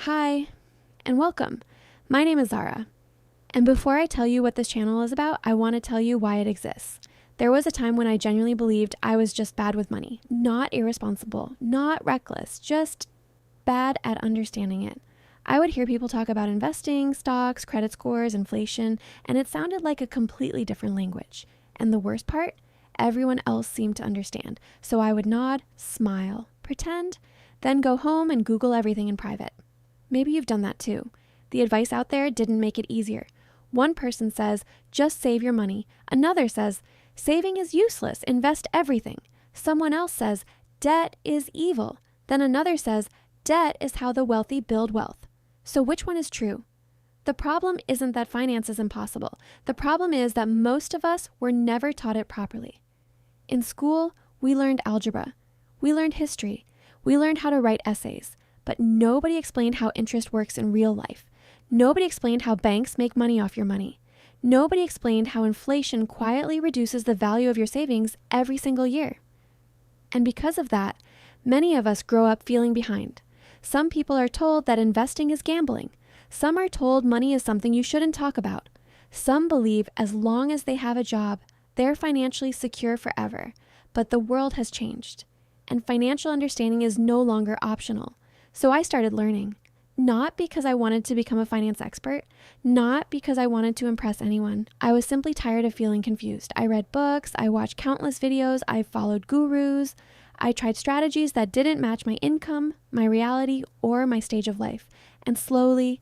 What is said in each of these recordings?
Hi, and welcome. My name is Zara, and before I tell you what this channel is about, I want to tell you why it exists. There was a time when I genuinely believed I was just bad with money, not irresponsible, not reckless, just bad at understanding it. I would hear people talk about investing, stocks, credit scores, inflation, and it sounded like a completely different language. And the worst part, everyone else seemed to understand. So I would nod, smile, pretend, then go home and Google everything in private. Maybe you've done that too. The advice out there didn't make it easier. One person says, just save your money. Another says, saving is useless, invest everything. Someone else says, debt is evil. Then another says, debt is how the wealthy build wealth. So which one is true? The problem isn't that finance is impossible. The problem is that most of us were never taught it properly. In school, we learned algebra. We learned history. We learned how to write essays. But nobody explained how interest works in real life. Nobody explained how banks make money off your money. Nobody explained how inflation quietly reduces the value of your savings every single year. And because of that, many of us grow up feeling behind. Some people are told that investing is gambling. Some are told money is something you shouldn't talk about. Some believe as long as they have a job, they're financially secure forever. But the world has changed, and financial understanding is no longer optional. So I started learning, not because I wanted to become a finance expert, not because I wanted to impress anyone. I was simply tired of feeling confused. I read books, I watched countless videos, I followed gurus, I tried strategies that didn't match my income, my reality, or my stage of life. And slowly,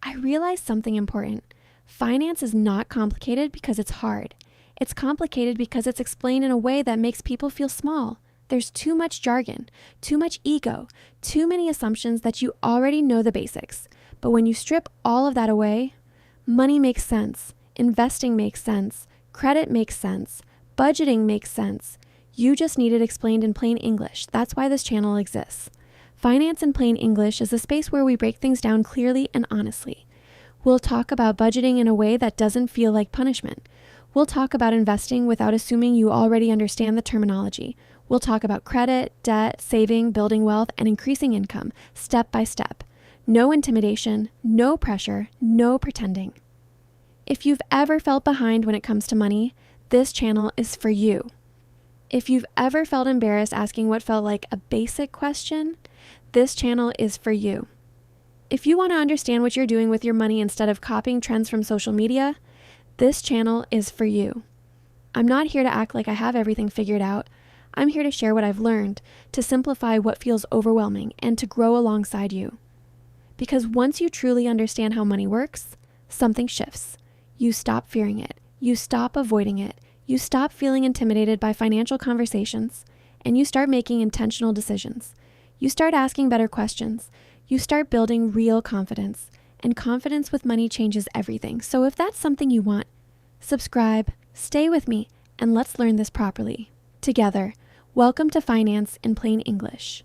I realized something important. Finance is not complicated because it's hard. It's complicated because it's explained in a way that makes people feel small. There's too much jargon, too much ego, too many assumptions that you already know the basics. But when you strip all of that away, money makes sense, investing makes sense, credit makes sense, budgeting makes sense. You just need it explained in plain English. That's why this channel exists. Finance in Plain English is a space where we break things down clearly and honestly. We'll talk about budgeting in a way that doesn't feel like punishment. We'll talk about investing without assuming you already understand the terminology. We'll talk about credit, debt, saving, building wealth, and increasing income, step by step. No intimidation, no pressure, no pretending. If you've ever felt behind when it comes to money, this channel is for you. If you've ever felt embarrassed asking what felt like a basic question, this channel is for you. If you want to understand what you're doing with your money instead of copying trends from social media, this channel is for you. I'm not here to act like I have everything figured out. I'm here to share what I've learned, to simplify what feels overwhelming, and to grow alongside you. Because once you truly understand how money works, something shifts. You stop fearing it. You stop avoiding it. You stop feeling intimidated by financial conversations, and you start making intentional decisions. You start asking better questions. You start building real confidence, and confidence with money changes everything. So if that's something you want, subscribe, stay with me, and let's learn this properly. Together, welcome to Finance in Plain English.